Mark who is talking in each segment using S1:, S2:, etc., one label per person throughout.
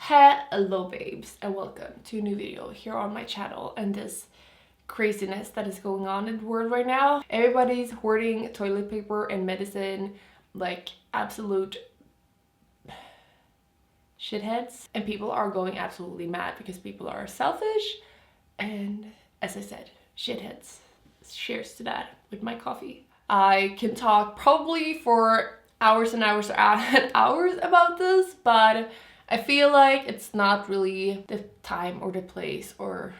S1: Hello babes, and welcome to a new video here on my channel and this craziness that is going on in the world right now. Everybody's hoarding toilet paper and medicine like absolute shitheads, and people are going absolutely mad because people are selfish and, as I said, shitheads. Cheers to that with my coffee. I can talk probably for hours and hours and hours about this, but I feel like it's not really the time or the place or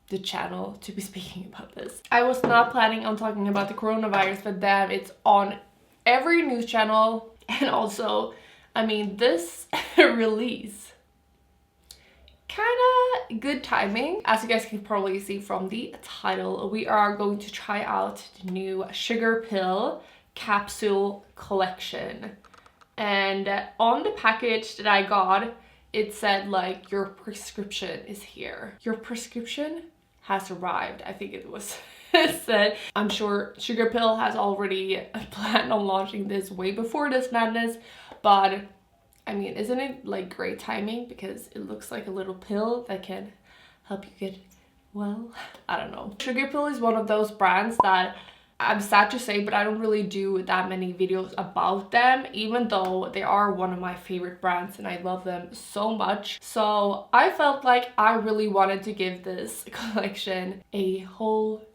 S1: the channel to be speaking about this. I was not planning on talking about the coronavirus, but damn, it's on every news channel. And also, I mean, this release, kinda good timing. As you guys can probably see from the title, we are going to try out the new SugarPill Capsule collection. And on the package that I got, it said like, your prescription is here. Your prescription has arrived, I think it was said. I'm sure SugarPill has already planned on launching this way before this madness, but I mean, isn't it like great timing because it looks like a little pill that can help you get well? I don't know. SugarPill is one of those brands that I'm sad to say, but I don't really do that many videos about them, even though they are one of my favorite brands and I love them so much. So I felt like I really wanted to give this collection a whole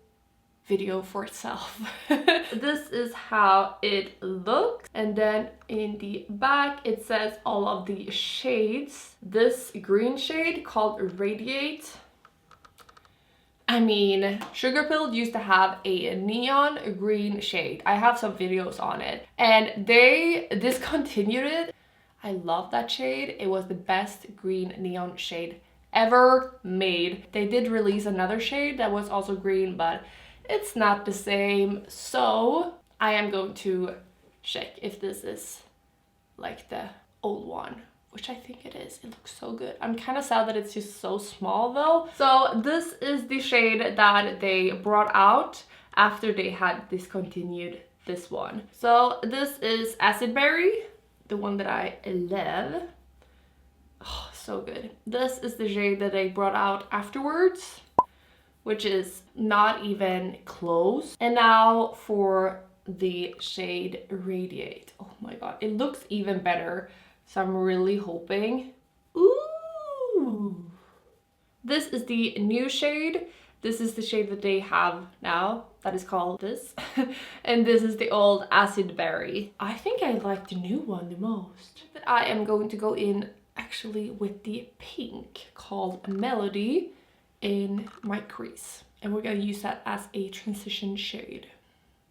S1: video for itself. This is how it looks, and then in the back it says all of the shades. This green shade called Radiate. I mean, SugarPill used to have a neon green shade. I have some videos on it and they discontinued it. I love that shade. It was the best green neon shade ever made. They did release another shade that was also green, but it's not the same. So I am going to check if this is like the old one, which I think it is. It looks so good. I'm kind of sad that it's just so small though. So this is the shade that they brought out after they had discontinued this one. So this is Acid Berry, the one that I love. Oh, so good. This is the shade that they brought out afterwards, which is not even close. And now for the shade Radiate. Oh my god, it looks even better. So I'm really hoping. Ooh! This is the new shade. This is the shade that they have now. That is called this. And this is the old Acid Berry. I think I like the new one the most. But I am going to go in actually with the pink called Melody in my crease. And we're gonna use that as a transition shade.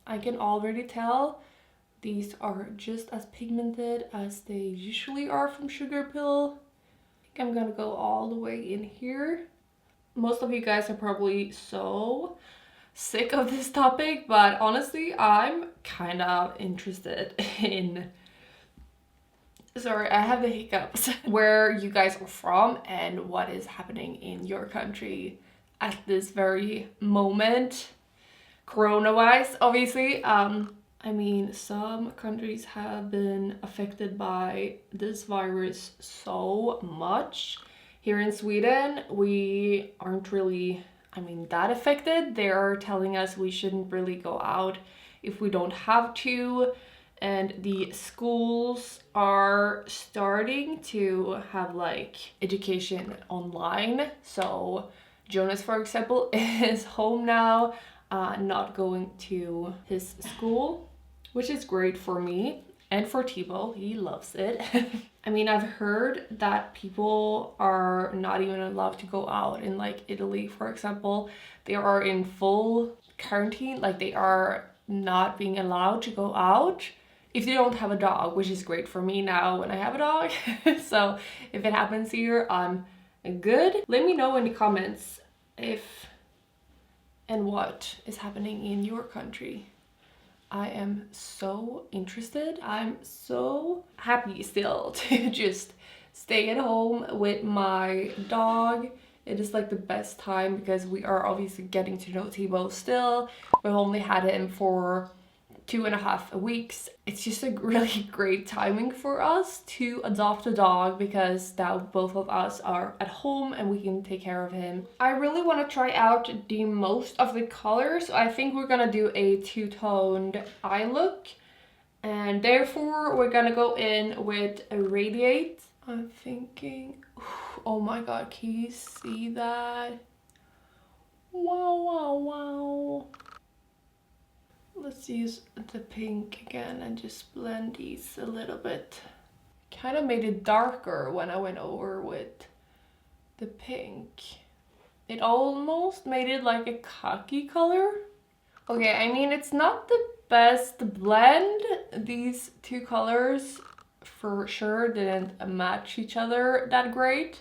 S1: I can already tell these are just as pigmented as they usually are from SugarPill. I think I'm gonna go all the way in here. Most of you guys are probably so sick of this topic, but honestly, I'm kind of interested in, sorry, I have the hiccups, where you guys are from and what is happening in your country at this very moment, corona-wise, obviously. I mean, some countries have been affected by this virus so much. Here in Sweden, we aren't really, I mean, that affected. They are telling us we shouldn't really go out if we don't have to. And the schools are starting to have like education online. So Jonas, for example, is home now, not going to his school, which is great for me and for Thibaut. He loves it. I mean, I've heard that people are not even allowed to go out in like Italy, for example. They are in full quarantine, like they are not being allowed to go out if they don't have a dog, which is great for me now when I have a dog. So if it happens here, I'm good. Let me know in the comments if and what is happening in your country. I am so interested. I'm so happy still to just stay at home with my dog. It is like the best time because we are obviously getting to know Thibaut still. We've only had him for 2.5 weeks. It's just a really great timing for us to adopt a dog because now both of us are at home and we can take care of him. I really want to try out the most of the colors. I think we're gonna do a two-toned eye look, and therefore we're gonna go in with a Radiate. I'm thinking, oh my god, can you see that? Wow, wow, wow. Let's use the pink again and just blend these a little bit. Kind of made it darker when I went over with the pink. It almost made it like a khaki color. Okay, I mean, it's not the best blend. These two colors for sure didn't match each other that great,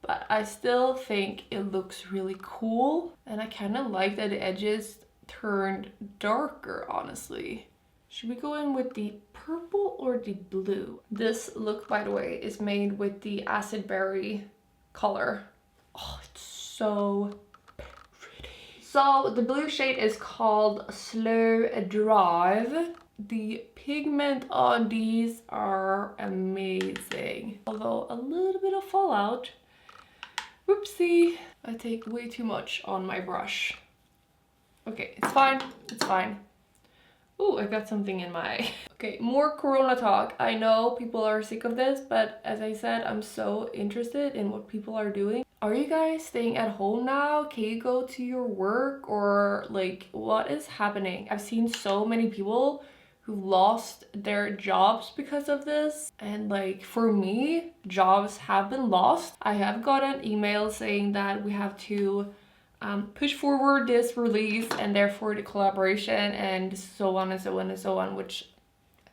S1: but I still think it looks really cool, and I kind of like that the edges turned darker, honestly. Should we go in with the purple or the blue? This look, by the way, is made with the Acid Berry color. Oh, it's so pretty. So the blue shade is called Slow Drive. The pigment on these are amazing, although a little bit of fallout. Whoopsie, I take way too much on my brush. Okay, it's fine, it's fine. Ooh, I got something in my eye. Okay, more Corona talk. I know people are sick of this, but as I said, I'm so interested in what people are doing. Are you guys staying at home now? Can you go to your work, or like what is happening? I've seen so many people who lost their jobs because of this, and like for me, jobs have been lost. I have got an email saying that we have to push forward this release and therefore the collaboration and so on and so on and so on, which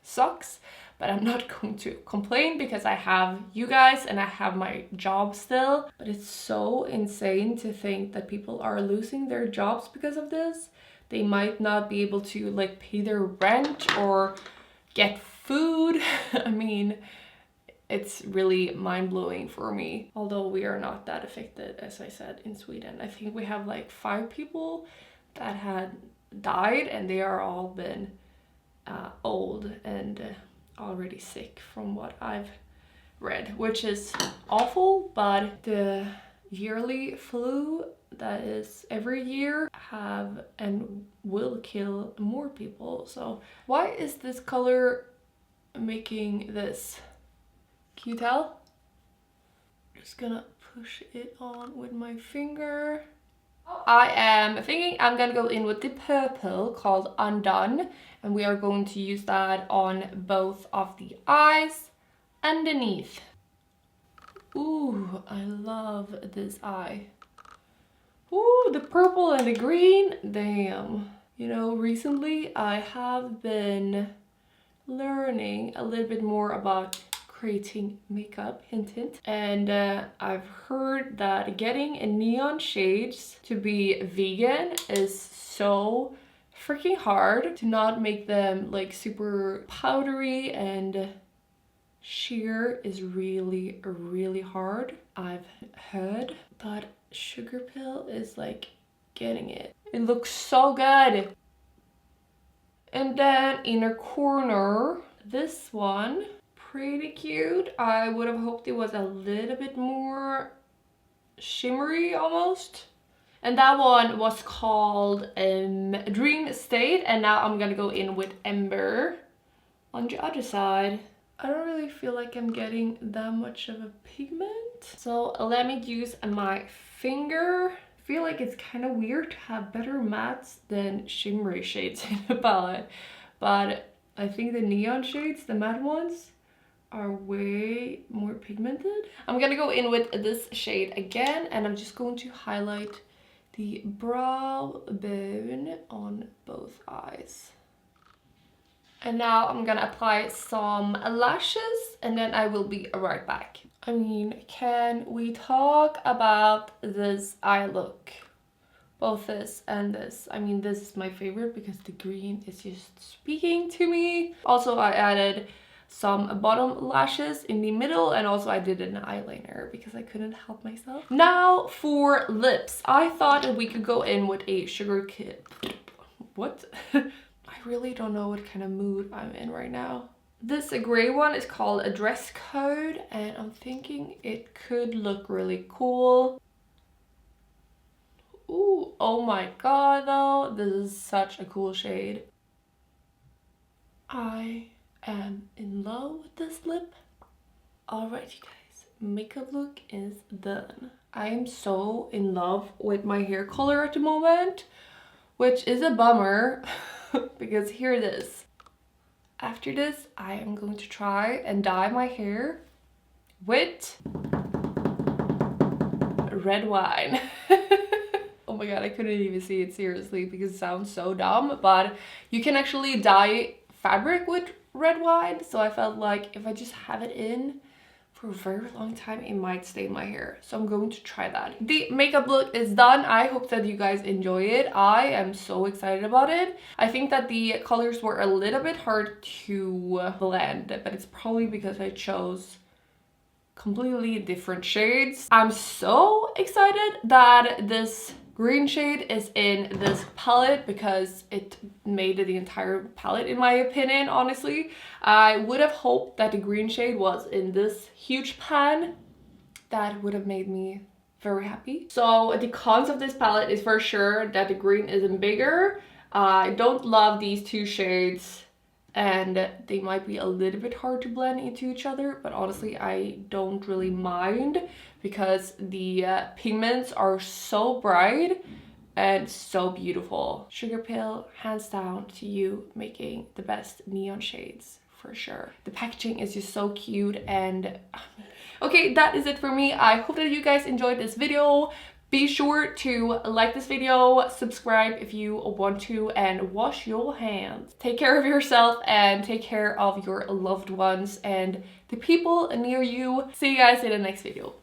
S1: sucks, but I'm not going to complain because I have you guys and I have my job still. But it's so insane to think that people are losing their jobs because of this. They might not be able to like pay their rent or get food. I mean, it's really mind-blowing for me. Although we are not that affected, as I said, in Sweden. I think we have like 5 people that had died, and they are all been old and already sick from what I've read, which is awful. But the yearly flu that is every year have and will kill more people. So why is this color making this? Can you tell? Just gonna push it on with my finger. I am thinking I'm gonna go in with the purple called Undone, and we are going to use that on both of the eyes underneath. Ooh, I love this eye. Ooh, the purple and the green, damn. You know, recently I have been learning a little bit more about creating makeup, hint hint, and I've heard that getting neon shades to be vegan is so freaking hard, to not make them like super powdery and sheer is really hard, I've heard. But SugarPill is like getting it. It looks so good. And then inner corner, this one, pretty cute. I would have hoped it was a little bit more shimmery almost. And that one was called Dream State, and now I'm gonna go in with Ember on the other side. I don't really feel like I'm getting that much of a pigment, so let me use my finger. I feel like it's kind of weird to have better mattes than shimmery shades in the palette, but I think the neon shades, the matte ones, are way more pigmented. I'm gonna go in with this shade again, and I'm just going to highlight the brow bone on both eyes. And now I'm gonna apply some lashes, and then I will be right back. I mean, can we talk about this eye look? Both this and this. I mean, this is my favorite because the green is just speaking to me. Also, I added some bottom lashes in the middle, and also I did an eyeliner because I couldn't help myself. Now for lips. I thought that we could go in with a sugar kit. What? I I really don't know what kind of mood I'm in right now. This gray one is called a dress code, and I'm thinking it could look really cool. Ooh, oh my god though, this is such a cool shade. I am in love with this lip. Alright you guys, makeup look is done. I am so in love with my hair color at the moment, which is a bummer because here it is. After this, I am going to try and dye my hair with red wine. Oh my god, I couldn't even see it seriously because it sounds so dumb, but you can actually dye fabric with red wine, so I felt like if I just have it in for a very long time, it might stain my hair. So I'm going to try that. The makeup look is done. I hope that you guys enjoy it. I am so excited about it. I think that the colors were a little bit hard to blend, but it's probably because I chose completely different shades. I'm so excited that this green shade is in this palette because it made the entire palette in my opinion, honestly. I would have hoped that the green shade was in this huge pan. That would have made me very happy. So the cons of this palette is for sure that the green isn't bigger. I don't love these two shades and they might be a little bit hard to blend into each other, but honestly I don't really mind because the pigments are so bright and so beautiful. SugarPill, hands down to you, making the best neon shades for sure. The packaging is just so cute. And okay, that is it for me. I hope that you guys enjoyed this video. Be sure to like this video, subscribe if you want to, and wash your hands. Take care of yourself and take care of your loved ones and the people near you. See you guys in the next video.